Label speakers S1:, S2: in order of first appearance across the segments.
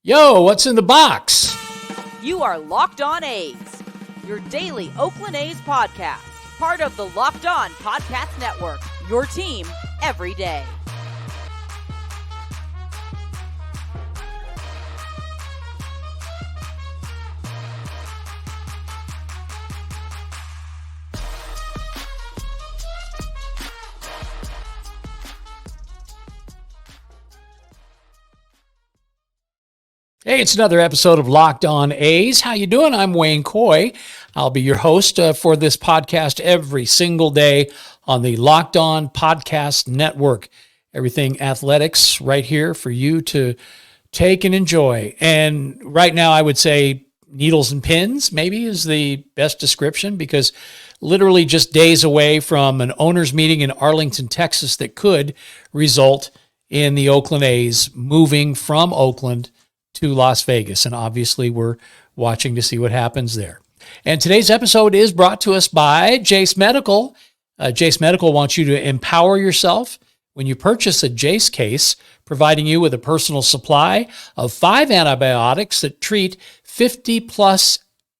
S1: Yo, what's in the box?
S2: You are Locked On A's, your daily Oakland A's podcast, part of the Locked On Podcast Network, your team every day.
S1: Hey, it's another episode of Locked On A's. How you doing? I'm Wayne Coy. I'll be your host for this podcast every single day on the Locked On Podcast Network. Everything athletics right here for you to take and enjoy. And right now I would say needles and pins maybe is the best description, because literally just days away from an owners meeting in Arlington, Texas that could result in the Oakland A's moving from Oakland to Las Vegas. And obviously we're watching to see what happens there. And today's episode is brought to us by Jace Medical. Jace Medical wants you to empower yourself when you purchase a Jace case, providing you with a personal supply of 5 antibiotics that treat 50 plus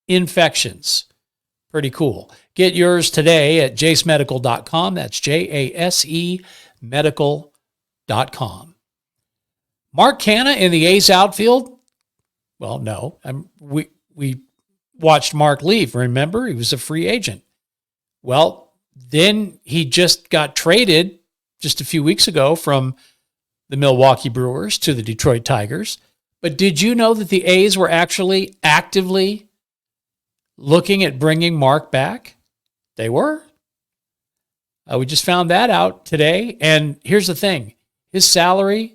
S1: infections. Pretty cool. Get yours today at jacemedical.com. That's JASE medical.com. Mark Canha in the A's outfield? Well, no. We watched Mark leave. Remember, he was a free agent. Well, then he just got traded just a few weeks ago from the Milwaukee Brewers to the Detroit Tigers. But did you know that the A's were actually actively looking at bringing Mark back? They were. We just found that out today. And here's the thing. His salary,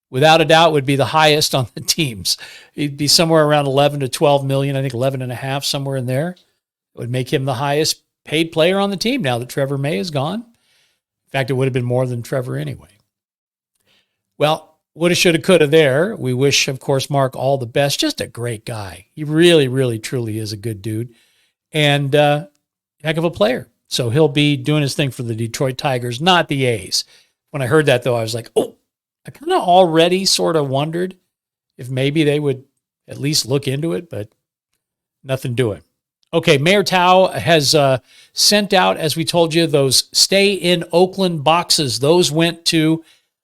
S1: without a doubt, would be the highest on the teams. He'd be somewhere around 11 to 12 million, I think 11 and a half, somewhere in there. It would make him the highest paid player on the team now that Trevor May is gone. In fact, it would have been more than Trevor anyway. Well, woulda, shoulda, coulda there. We wish, of course, Mark all the best. Just a great guy. He really, really, truly is a good dude and heck of a player. So he'll be doing his thing for the Detroit Tigers, not the A's. When I heard that, though, I was like, oh, I kind of already sort of wondered if maybe they would at least look into it, but nothing doing. Okay, Mayor Thao has sent out, as we told you, those Stay in Oakland boxes. Those went to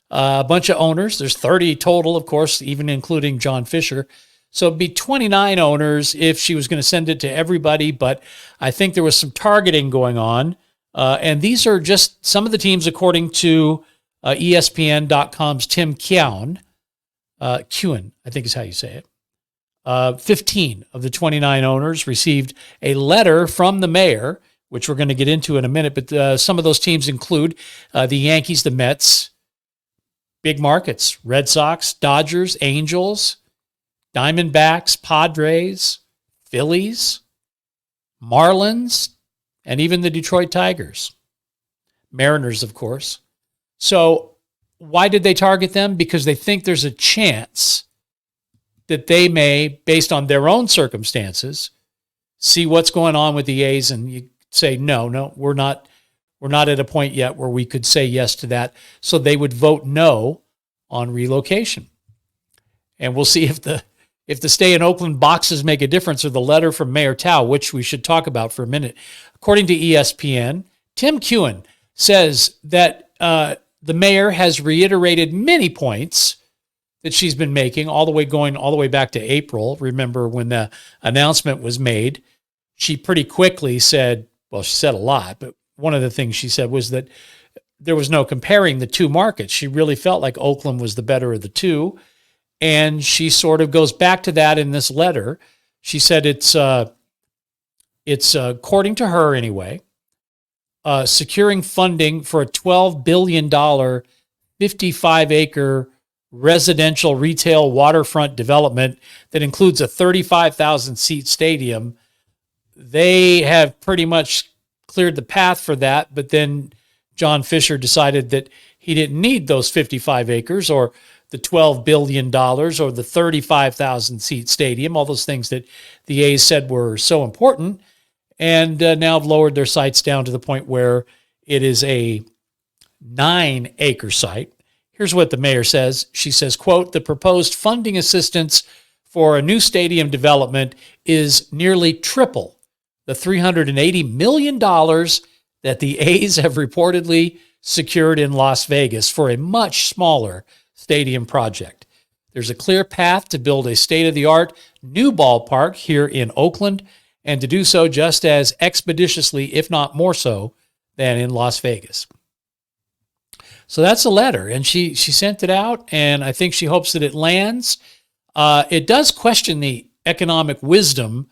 S1: a bunch of owners. There's 30 total, of course, even including John Fisher. So it'd be 29 owners if she was going to send it to everybody, but I think there was some targeting going on. And these are just some of the teams according to ESPN.com's Tim Keown, I think is how you say it. 15 of the 29 owners received a letter from the mayor, which we're going to get into in a minute. But some of those teams include the Yankees, the Mets, big markets, Red Sox, Dodgers, Angels, Diamondbacks, Padres, Phillies, Marlins, and even the Detroit Tigers. Mariners, of course. So why did they target them? Because they think there's a chance that they may, based on their own circumstances, see what's going on with the A's, and you say, no, we're not at a point yet where we could say yes to that. So they would vote no on relocation. And we'll see if the Stay in Oakland boxes make a difference, or the letter from Mayor Thao, which we should talk about for a minute. According to ESPN, Tim Keown says that the mayor has reiterated many points that she's been making going all the way back to April. Remember when the announcement was made, she pretty quickly said, well, she said a lot, but one of the things she said was that there was no comparing the two markets. She really felt like Oakland was the better of the two. And she sort of goes back to that in this letter. She said it's according to her anyway, securing funding for a $12 billion, 55-acre residential retail waterfront development that includes a 35,000-seat stadium. They have pretty much cleared the path for that, but then John Fisher decided that he didn't need those 55 acres or the $12 billion or the 35,000-seat stadium, all those things that the A's said were so important, and now have lowered their sites down to the point where it is a 9-acre site. Here's what the mayor says. She says, quote, "The proposed funding assistance for a new stadium development is nearly triple the $380 million that the A's have reportedly secured in Las Vegas for a much smaller stadium project. There's a clear path to build a state-of-the-art new ballpark here in Oakland, and to do so just as expeditiously, if not more so, than in Las Vegas. So that's a letter, and she sent it out, and I think she hopes that it lands. It does question the economic wisdom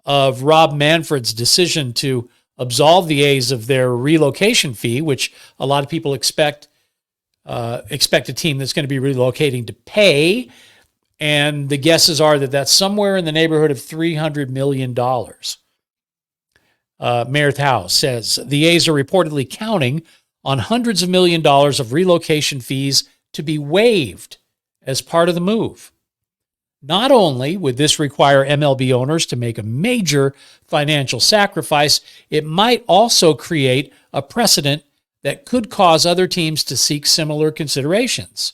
S1: of Rob Manfred's decision to absolve the A's of their relocation fee, which a lot of people expect a team that's going to be relocating to pay. And the guesses are that that's somewhere in the neighborhood of $300 million. Mayor Thao says the A's are reportedly counting on hundreds of million dollars of relocation fees to be waived as part of the move. Not only would this require MLB owners to make a major financial sacrifice, it might also create a precedent that could cause other teams to seek similar considerations.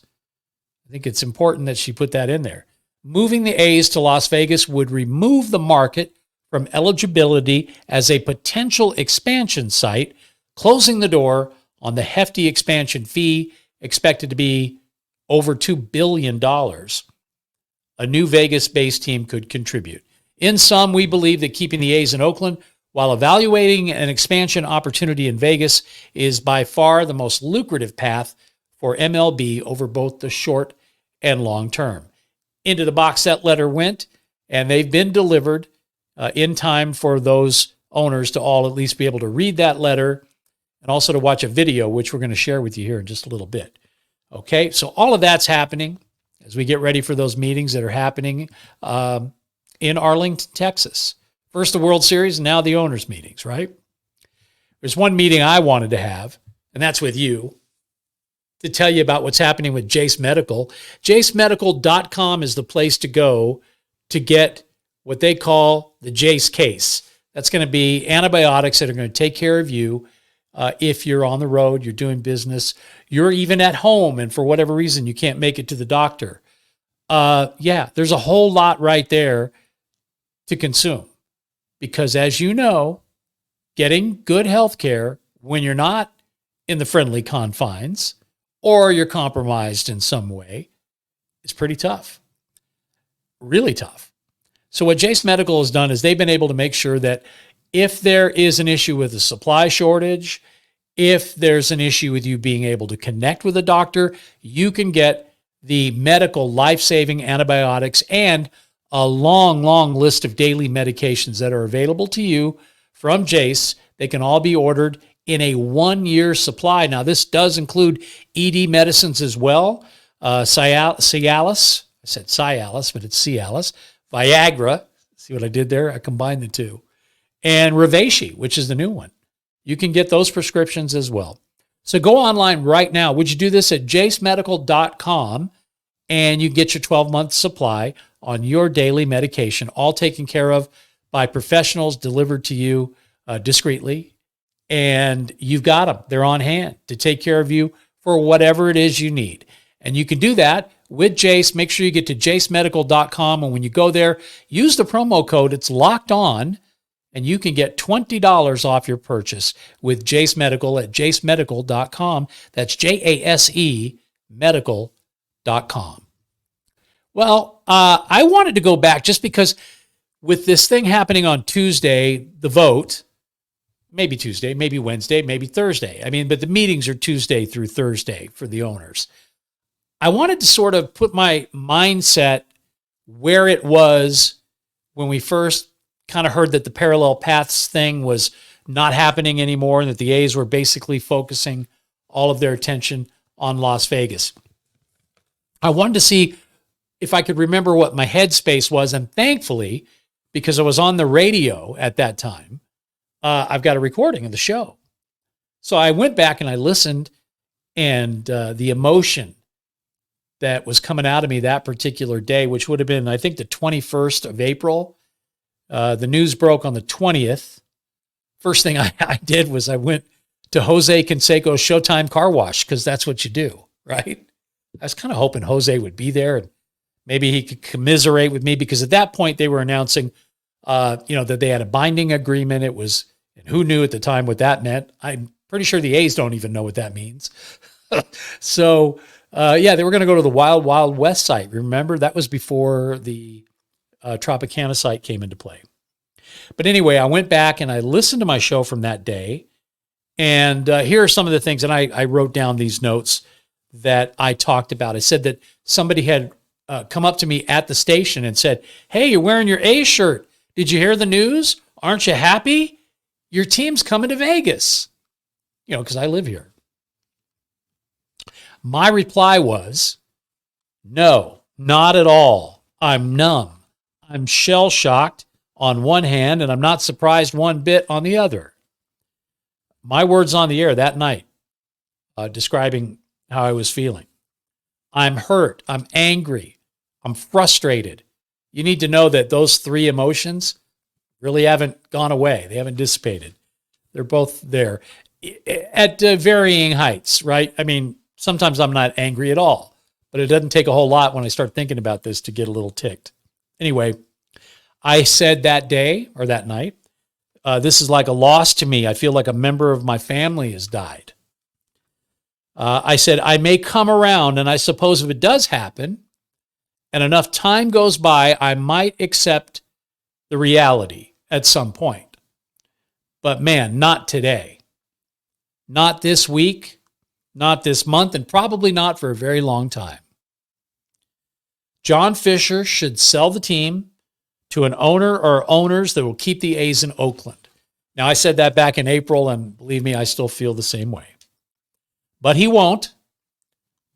S1: I think it's important that she put that in there. Moving the A's to Las Vegas would remove the market from eligibility as a potential expansion site, closing the door on the hefty expansion fee expected to be over $2 billion. A new Vegas-based team could contribute. In sum, we believe that keeping the A's in Oakland while evaluating an expansion opportunity in Vegas is by far the most lucrative path for MLB over both the short and long term. Into the box that letter went, and they've been delivered in time for those owners to all at least be able to read that letter and also to watch a video, which we're going to share with you here in just a little bit. Okay, so all of that's happening as we get ready for those meetings that are happening in Arlington, Texas. First the World Series, and now the owners' meetings, right? There's one meeting I wanted to have, and that's with you, to tell you about what's happening with Jace Medical. JaceMedical.com is the place to go to get what they call the Jace case. That's going to be antibiotics that are going to take care of you if you're on the road, you're doing business, you're even at home, and for whatever reason you can't make it to the doctor. There's a whole lot right there to consume. Because as you know, getting good health care when you're not in the friendly confines or you're compromised in some way is pretty tough. Really tough. So what Jace Medical has done is they've been able to make sure that if there is an issue with a supply shortage, if there's an issue with you being able to connect with a doctor, you can get the medical life-saving antibiotics and a long, long list of daily medications that are available to you from Jace. They can all be ordered in a 1-year supply. Now, this does include ED medicines as well. Cialis. I said Cialis, but it's Cialis. Viagra. See what I did there? I combined the two. And Ravashi, which is the new one. You can get those prescriptions as well. So go online right now. Would you do this at jacemedical.com, and you get your 12-month supply on your daily medication, all taken care of by professionals, delivered to you discreetly. And you've got them. They're on hand to take care of you for whatever it is you need. And you can do that with Jace. Make sure you get to jacemedical.com. And when you go there, use the promo code. It's locked on. And you can get $20 off your purchase with Jace Medical at jacemedical.com. That's JASE medical.com. Well, I wanted to go back just because with this thing happening on Tuesday, the vote, maybe Tuesday, maybe Wednesday, maybe Thursday. But the meetings are Tuesday through Thursday for the owners. I wanted to sort of put my mindset where it was when we first kind of heard that the parallel paths thing was not happening anymore and that the A's were basically focusing all of their attention on Las Vegas. I wanted to see if I could remember what my headspace was, and thankfully, because I was on the radio at that time, I've got a recording of the show. So I went back and I listened, and the emotion that was coming out of me that particular day, which would have been, I think, the 21st of April. The news broke on the 20th. First thing I did was I went to Jose Canseco's Showtime Car Wash, because that's what you do, right? I was kind of hoping Jose would be there and Maybe he could commiserate with me, because at that point they were announcing, that they had a binding agreement. It was, and who knew at the time what that meant? I'm pretty sure the A's don't even know what that means. So, they were going to go to the Wild Wild West site. Remember, that was before the Tropicana site came into play. But anyway, I went back and I listened to my show from that day. And here are some of the things, and I wrote down these notes that I talked about. I said that somebody had come up to me at the station and said, "Hey, you're wearing your A shirt. Did you hear the news? Aren't you happy? Your team's coming to Vegas." Because I live here. My reply was, "No, not at all. I'm numb. I'm shell-shocked on one hand, and I'm not surprised one bit on the other." My words on the air that night, describing how I was feeling. I'm hurt. I'm angry. I'm frustrated. You need to know that those three emotions really haven't gone away. They haven't dissipated. They're both there at varying heights, right? I mean, sometimes I'm not angry at all, but it doesn't take a whole lot when I start thinking about this to get a little ticked. Anyway, I said that day or that night, this is like a loss to me. I feel like a member of my family has died. I said, I may come around, and I suppose if it does happen and enough time goes by, I might accept the reality at some point. But man, not today. Not this week, not this month, and probably not for a very long time. John Fisher should sell the team to an owner or owners that will keep the A's in Oakland. Now, I said that back in April, and believe me, I still feel the same way. But he won't.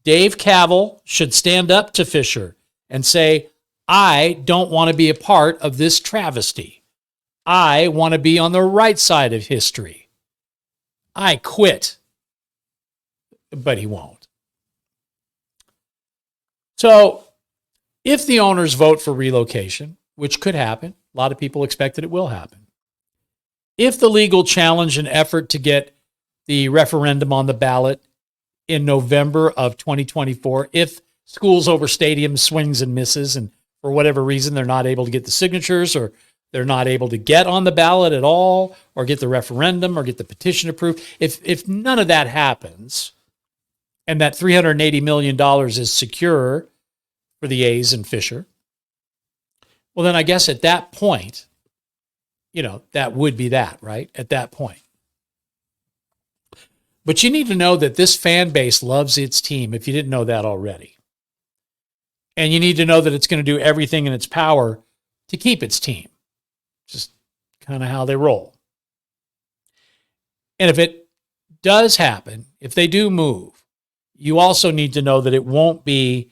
S1: Dave Kaval should stand up to Fisher and say, I don't want to be a part of this travesty. I want to be on the right side of history. I quit. But he won't. So, if the owners vote for relocation, which could happen, a lot of people expect that it will happen. If the legal challenge and effort to get the referendum on the ballot in November of 2024, if schools over stadiums swings and misses, and for whatever reason they're not able to get the signatures, or they're not able to get on the ballot at all, or get the referendum, or get the petition approved, if none of that happens, and that $380 million is secure for the A's and Fisher, well, then I guess at that point, that would be that, right? At that point. But you need to know that this fan base loves its team, if you didn't know that already. And you need to know that it's going to do everything in its power to keep its team. Just kind of how they roll. And if it does happen, if they do move, you also need to know that it won't be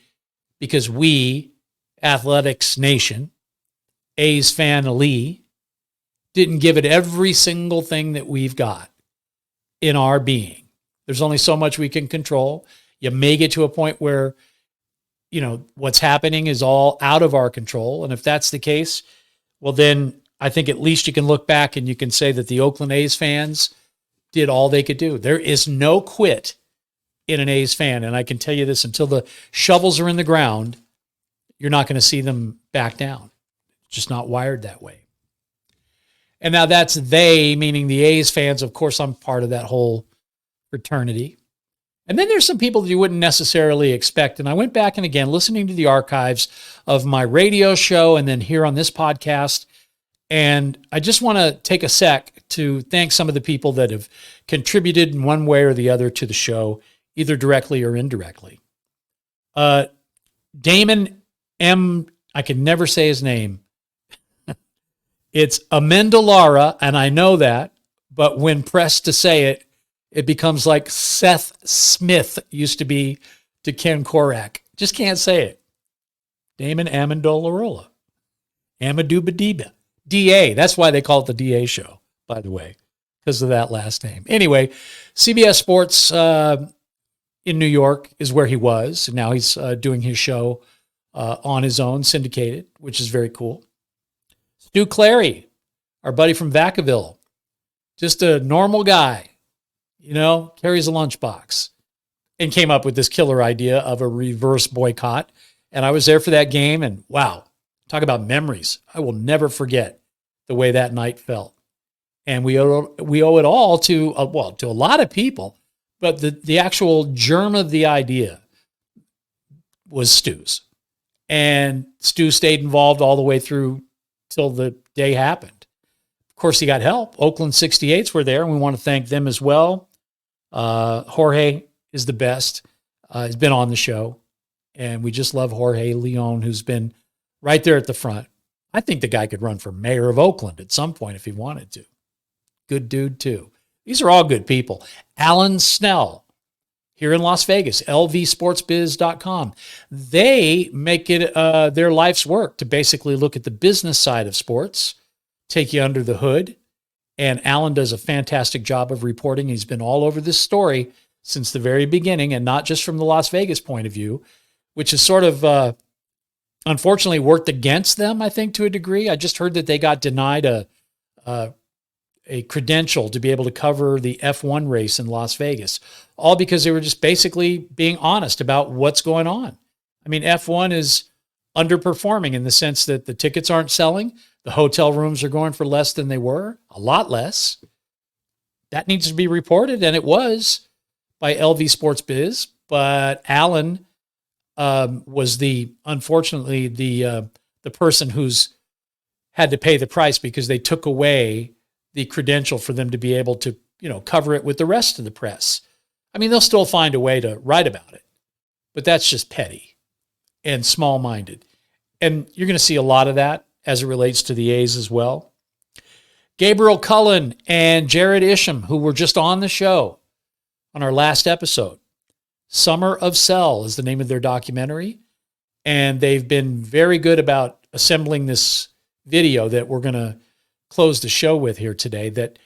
S1: because we, Athletics Nation, A's fan Lee, didn't give it every single thing that we've got in our being. There's only so much we can control. You may get to a point where, what's happening is all out of our control. And if that's the case, well, then I think at least you can look back and you can say that the Oakland A's fans did all they could do. There is no quit in an A's fan. And I can tell you this, until the shovels are in the ground, you're not going to see them back down. It's just not wired that way. And now that's they, meaning the A's fans. Of course, I'm part of that whole fraternity. And then there's some people that you wouldn't necessarily expect. And I went back and again, listening to the archives of my radio show and then here on this podcast. And I just want to take a sec to thank some of the people that have contributed in one way or the other to the show, either directly or indirectly. Damon M., I can never say his name. It's Amendolara, and I know that, but when pressed to say it, it becomes like Seth Smith used to be to Ken Korak. Just can't say it. Damon Amendola. Amadubadiba. DA. That's why they call it the DA show, by the way, because of that last name. Anyway, CBS Sports in New York is where he was. And now he's doing his show on his own, syndicated, which is very cool. Stu Clary, our buddy from Vacaville, just a normal guy, carries a lunchbox, and came up with this killer idea of a reverse boycott. And I was there for that game, and wow, talk about memories. I will never forget the way that night felt. And we owe it all to, to a lot of people, but the actual germ of the idea was Stu's. And Stu stayed involved all the way through till the day happened. Of course, he got help. Oakland 68s were there, and we want to thank them as well. Jorge is the best. He's been on the show, and we just love Jorge Leon, who's been right there at the front. I think the guy could run for mayor of Oakland at some point if he wanted to. Good dude, too. These are all good people. Alan Snell here in Las Vegas, lvsportsbiz.com. They make it their life's work to basically look at the business side of sports, take you under the hood. And Alan does a fantastic job of reporting. He's been all over this story since the very beginning, and not just from the Las Vegas point of view, which has sort of unfortunately worked against them, I think, to a degree. I just heard that they got denied a credential to be able to cover the F1 race in Las Vegas, all because they were just basically being honest about what's going on. I mean, F1 is underperforming in the sense that the tickets aren't selling. The hotel rooms are going for less than they were, a lot less. That needs to be reported, and it was by LV Sports Biz. But Alan was unfortunately the person who's had to pay the price because they took away the credential for them to be able to, cover it with the rest of the press. I mean, they'll still find a way to write about it, but that's just petty and small-minded. And you're going to see a lot of that as it relates to the A's as well. Gabriel Cullen and Jared Isham, who were just on the show on our last episode. Summer of Sell is the name of their documentary. And they've been very good about assembling this video that we're going to close the show with here today, that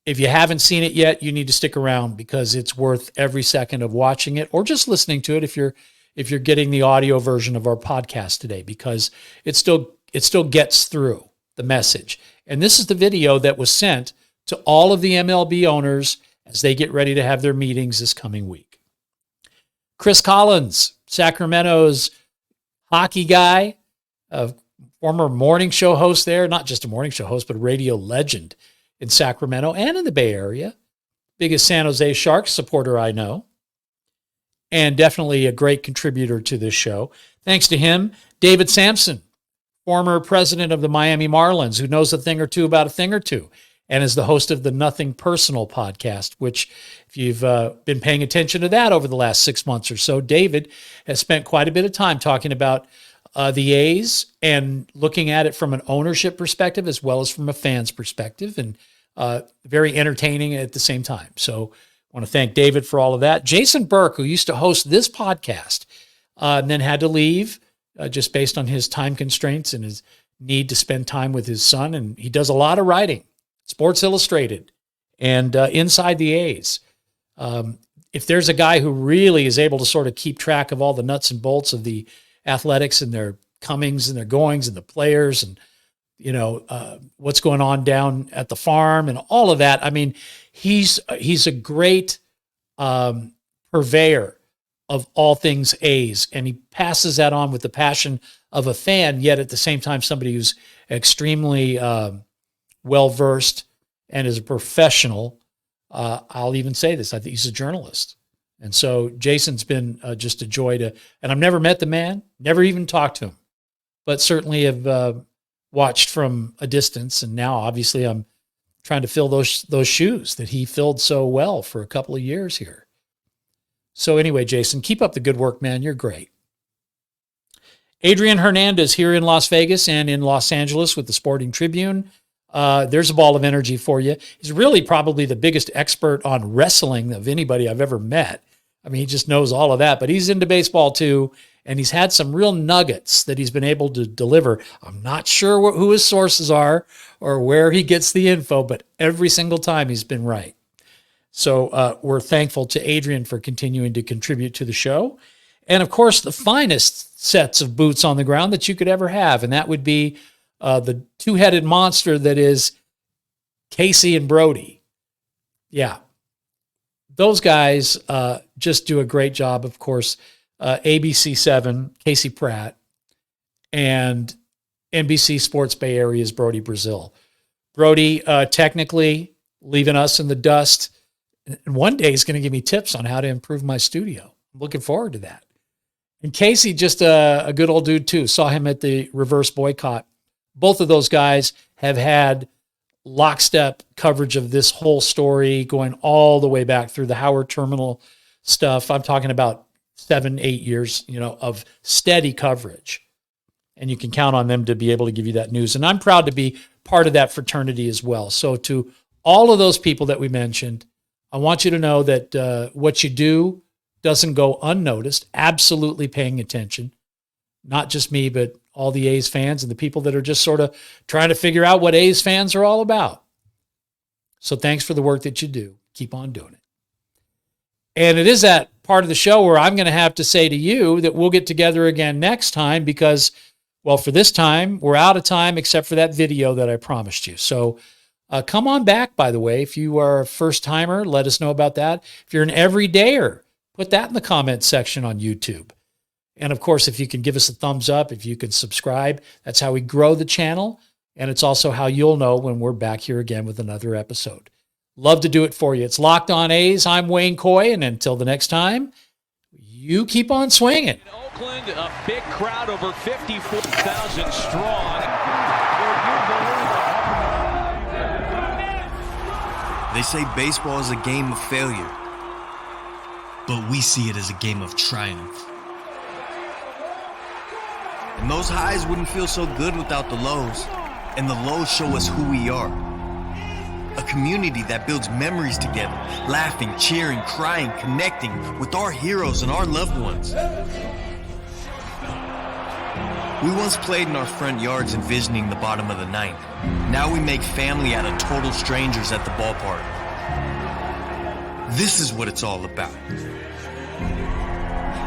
S1: if you haven't seen it yet, you need to stick around because it's worth every second of watching it or just listening to it if you're getting the audio version of our podcast today, because it still gets through the message. And this is the video that was sent to all of the MLB owners as they get ready to have their meetings this coming week. Chris Collins, Sacramento's hockey guy, a former morning show host there, not just a morning show host, but a radio legend in Sacramento and in the Bay Area. Biggest San Jose Sharks supporter I know, and definitely a great contributor to this show. Thanks to him, David Sampson, former president of the Miami Marlins, who knows a thing or two about a thing or two, and is the host of the Nothing Personal podcast, which if you've been paying attention to that over the last 6 months or so, David has spent quite a bit of time talking about the A's and looking at it from an ownership perspective as well as from a fan's perspective, and very entertaining at the same time. So I want to thank David for all of that. Jason Burke, who used to host this podcast, and then had to leave just based on his time constraints and his need to spend time with his son. And he does a lot of writing, Sports Illustrated and Inside the A's. If there's a guy who really is able to sort of keep track of all the nuts and bolts of the Athletics and their comings and their goings and the players and, what's going on down at the farm and all of that. I mean, he's a great purveyor of all things A's, and he passes that on with the passion of a fan, yet at the same time, somebody who's extremely well-versed and is a professional. I'll even say this, I think he's a journalist. And so Jason's been just a joy and I've never met the man, never even talked to him, but certainly have watched from a distance. And now obviously I'm trying to fill those shoes that he filled so well for a couple of years here. So anyway, Jason, keep up the good work, man. You're great. Adrian Hernandez here in Las Vegas and in Los Angeles with the Sporting Tribune. There's a ball of energy for you. He's really probably the biggest expert on wrestling of anybody I've ever met. I mean, he just knows all of that, but he's into baseball too. And he's had some real nuggets that he's been able to deliver. I'm not sure who his sources are or where he gets the info, but every single time he's been right. So we're thankful to Adrian for continuing to contribute to the show. And of course, the finest sets of boots on the ground that you could ever have. And that would be the two-headed monster that is Casey and Brody. Yeah. Those guys just do a great job, of course, ABC7, Casey Pratt, and NBC Sports Bay Area's Brody Brazil. Brody, technically leaving us in the dust. And one day he's going to give me tips on how to improve my studio. I'm looking forward to that. And Casey, just a good old dude too. Saw him at the reverse boycott. Both of those guys have had lockstep coverage of this whole story going all the way back through the Howard Terminal stuff. I'm talking about 7-8 years, of steady coverage. And you can count on them to be able to give you that news. And I'm proud to be part of that fraternity as well. So to all of those people that we mentioned, I want you to know that what you do doesn't go unnoticed. Absolutely paying attention. Not just me, but all the A's fans and the people that are just sort of trying to figure out what A's fans are all about. So thanks for the work that you do. Keep on doing it. And it is that part of the show where I'm going to have to say to you that we'll get together again next time because, well, for this time, we're out of time except for that video that I promised you. So come on back, by the way. If you are a first-timer, let us know about that. If you're an everydayer, put that in the comments section on YouTube. And, of course, if you can give us a thumbs up, if you can subscribe, that's how we grow the channel. And it's also how you'll know when we're back here again with another episode. Love to do it for you. It's Locked On A's. I'm Wayne Coy. And until the next time, you keep on swinging.
S3: In Oakland, a big crowd, over 54,000 strong.
S4: They say baseball is a game of failure, but we see it as a game of triumph. And those highs wouldn't feel so good without the lows, and the lows show us who we are. A community that builds memories together, laughing, cheering, crying, connecting with our heroes and our loved ones. We once played in our front yards envisioning the bottom of the ninth. Now we make family out of total strangers at the ballpark. This is what it's all about.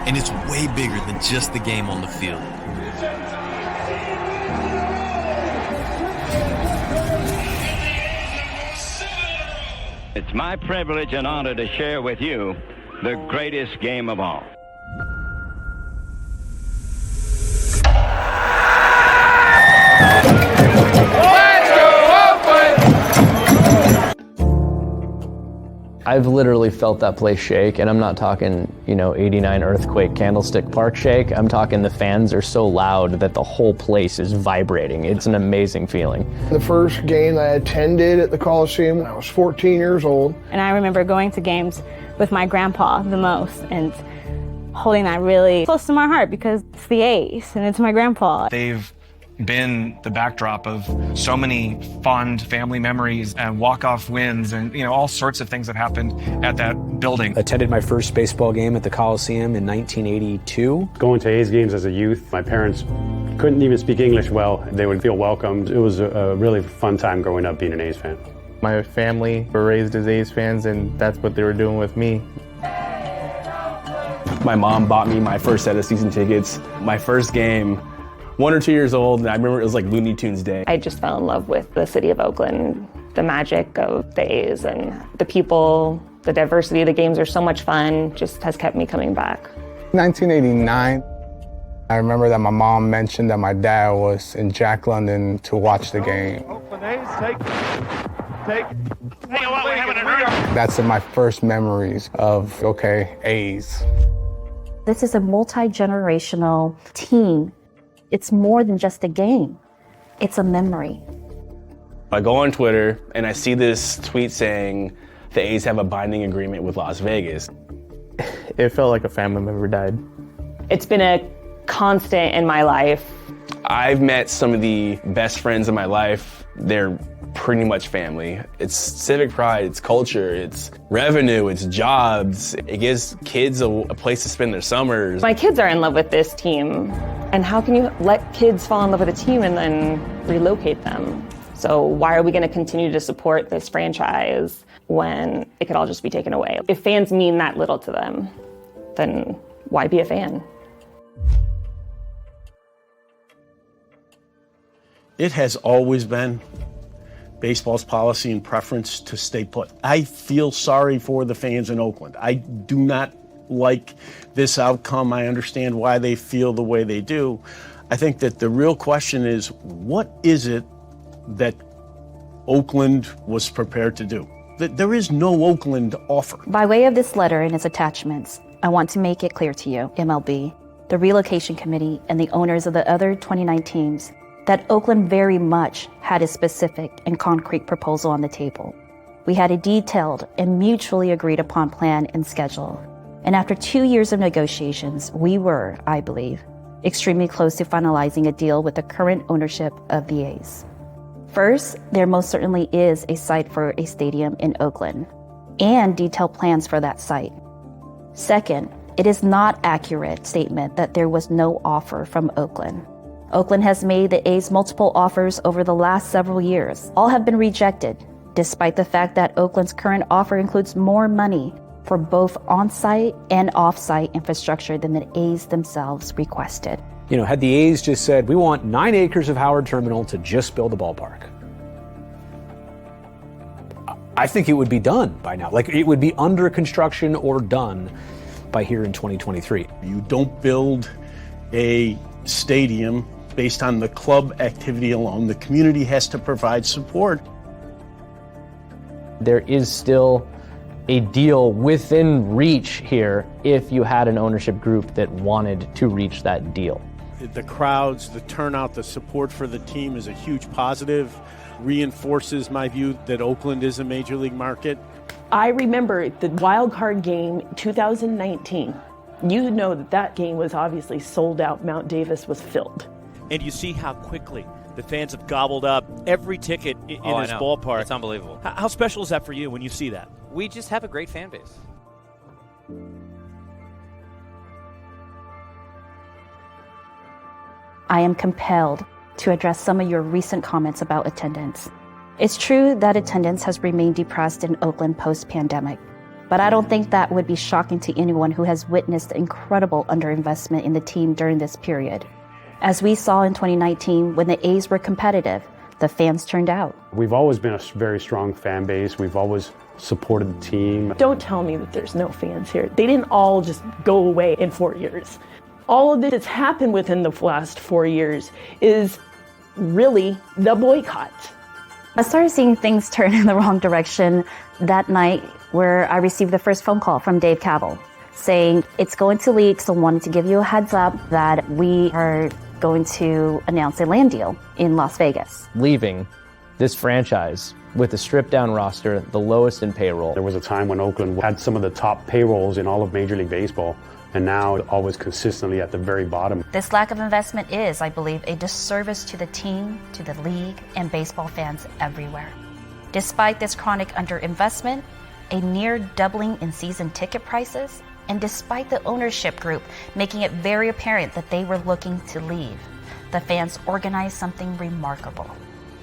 S4: And it's way bigger than just the game on the field.
S5: It's my privilege and honor to share with you the greatest game of all.
S6: I've literally felt that place shake, and I'm not talking, 89 earthquake Candlestick Park shake. I'm talking the fans are so loud that the whole place is vibrating. It's an amazing feeling.
S7: The first game I attended at the Coliseum when I was 14 years old.
S8: And I remember going to games with my grandpa the most and holding that really close to my heart because it's the A's and it's my grandpa.
S9: They've been the backdrop of so many fond family memories and walk-off wins and all sorts of things that happened at that building.
S10: Attended my first baseball game at the Coliseum in 1982.
S11: Going to A's games as a youth, my parents couldn't even speak English well. They would feel welcomed. It was a really fun time growing up being an A's fan.
S12: My family were raised as A's fans, and that's what they were doing with me.
S13: My mom bought me my first set of season tickets. My first game, 1 or 2 years old, and I remember it was like Looney Tunes Day.
S8: I just fell in love with the city of Oakland, the magic of the A's and the people, the diversity of the games are so much fun, just has kept me coming back.
S12: 1989, I remember that my mom mentioned that my dad was in Jack London to watch the game.
S14: Oakland A's take.
S12: That's my first memories of, A's.
S15: This is a multi-generational team. It's more than just a game. It's a memory.
S13: I go on Twitter and I see this tweet saying the A's have a binding agreement with Las Vegas.
S12: It felt like a family member died.
S8: It's been a constant in my life.
S13: I've met some of the best friends in my life. They're pretty much family. It's civic pride, it's culture, it's revenue, it's jobs. It gives kids a place to spend their summers.
S8: My kids are in love with this team. And how can you let kids fall in love with a team and then relocate them? So why are we going to continue to support this franchise when it could all just be taken away? If fans mean that little to them, then why be a fan?
S16: It has always been baseball's policy and preference to stay put. I feel sorry for the fans in Oakland. I do not like this outcome. I understand why they feel the way they do. I think that the real question is, what is it that Oakland was prepared to do? There is no Oakland offer.
S15: By way of this letter and its attachments, I want to make it clear to you, MLB, the relocation committee, and the owners of the other 29 teams, that Oakland very much had a specific and concrete proposal on the table. We had a detailed and mutually agreed upon plan and schedule. And after 2 years of negotiations, we were, I believe, extremely close to finalizing a deal with the current ownership of the A's. First, there most certainly is a site for a stadium in Oakland and detailed plans for that site. Second, it is not accurate statement that there was no offer from Oakland. Oakland has made the A's multiple offers over the last several years. All have been rejected, despite the fact that Oakland's current offer includes more money for both on-site and off-site infrastructure than the A's themselves requested.
S10: You know, had the A's just said, we want 9 acres of Howard Terminal to just build a ballpark, I think it would be done by now. Like, it would be under construction or done by here in 2023.
S16: You don't build a stadium based on the club activity alone. The community has to provide support.
S6: There is still a deal within reach here if you had an ownership group that wanted to reach that deal.
S16: The crowds, the turnout, the support for the team is a huge positive, reinforces my view that Oakland is a major league market.
S14: I remember the wild card game 2019. You know that game was obviously sold out. Mount Davis was filled.
S3: And you see how quickly the fans have gobbled up every ticket in this ballpark.
S17: It's unbelievable.
S3: How special is that for you when you see that?
S17: We just have a great fan base.
S15: I am compelled to address some of your recent comments about attendance. It's true that attendance has remained depressed in Oakland post-pandemic, but I don't think that would be shocking to anyone who has witnessed the incredible underinvestment in the team during this period. As we saw in 2019, when the A's were competitive, the fans turned out.
S11: We've always been a very strong fan base. We've always supported the team.
S14: Don't tell me that there's no fans here. They didn't all just go away in 4 years. All of this that's happened within the last 4 years is really the boycott.
S15: I started seeing things turn in the wrong direction that night where I received the first phone call from Dave Kaval saying it's going to leak, so wanted to give you a heads up that we are going to announce a land deal in Las Vegas.
S6: Leaving this franchise with a stripped-down roster, the lowest in payroll.
S11: There was a time when Oakland had some of the top payrolls in all of Major League Baseball, and now always consistently at the very bottom.
S15: This lack of investment is, I believe, a disservice to the team, to the league, and baseball fans everywhere. Despite this chronic underinvestment, a near doubling in season ticket prices, and despite the ownership group making it very apparent that they were looking to leave, the fans organized something remarkable.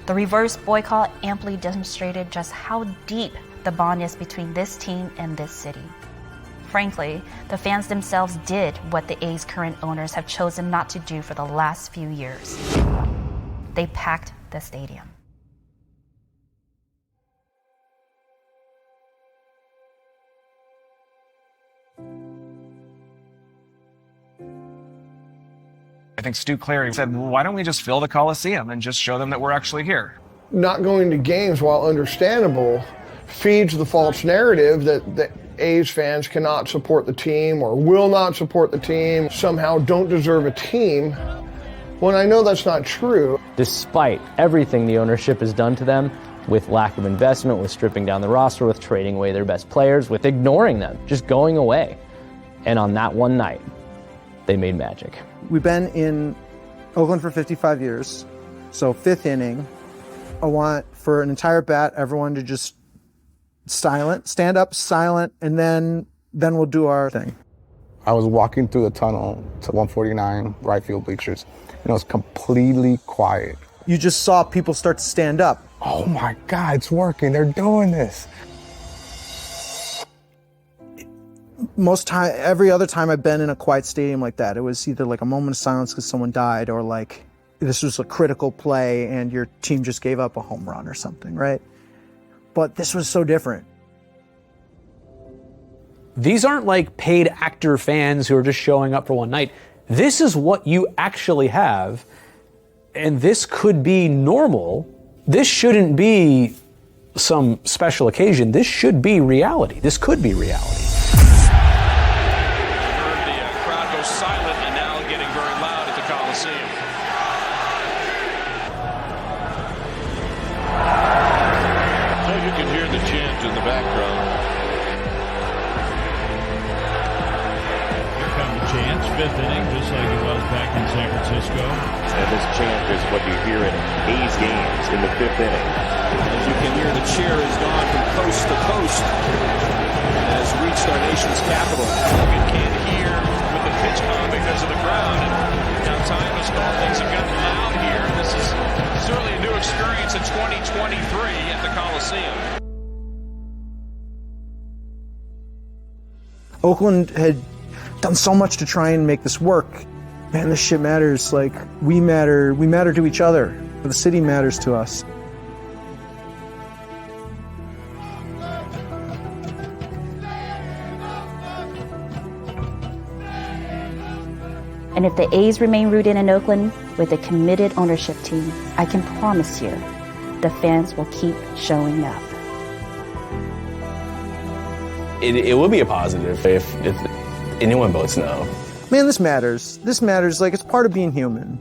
S15: The reverse boycott amply demonstrated just how deep the bond is between this team and this city. Frankly, the fans themselves did what the A's current owners have chosen not to do for the last few years. They packed the stadium.
S9: I think Stu Clary said, well, why don't we just fill the Coliseum and just show them that we're actually here?
S7: Not going to games, while understandable, feeds the false narrative that the A's fans cannot support the team or will not support the team, somehow don't deserve a team, when I know that's not true.
S6: Despite everything the ownership has done to them, with lack of investment, with stripping down the roster, with trading away their best players, with ignoring them, just going away. And on that one night, they made magic.
S18: We've been in Oakland for 55 years, so 5th inning. I want for an entire bat, everyone to just stand up, silent, and then we'll do our thing.
S12: I was walking through the tunnel to 149 right field bleachers, and it was completely quiet.
S18: You just saw people start to stand up.
S12: Oh my God, it's working. They're doing this.
S18: Every other time I've been in a quiet stadium like that, it was either like a moment of silence because someone died, or like this was a critical play and your team just gave up a home run or something, right? But this was so different.
S10: These aren't like paid actor fans who are just showing up for one night. This is what you actually have, and this could be normal. This shouldn't be some special occasion. This should be reality. This could be reality.
S3: The crowd goes silent and now getting very loud at the Coliseum.
S17: So you can hear the chant in the background.
S19: Here come the chants, fifth inning, just like it was back in San Francisco.
S17: And this chant is what you hear in A's games in the fifth inning.
S3: As you can hear, the cheer has gone from coast to coast and has reached our nation's capital. You can't hear with the pitch count because of the crowd. And now time has gone. Things have gotten loud here. This is certainly a new experience in 2023 at the Coliseum.
S18: Oakland had done so much to try and make this work. Man, this shit matters. Like, we matter to each other. The city matters to us.
S15: And if the A's remain rooted in Oakland with a committed ownership team, I can promise you the fans will keep showing up.
S13: It will be a positive if anyone votes no.
S18: Man, this matters. This matters. Like, it's part of being human.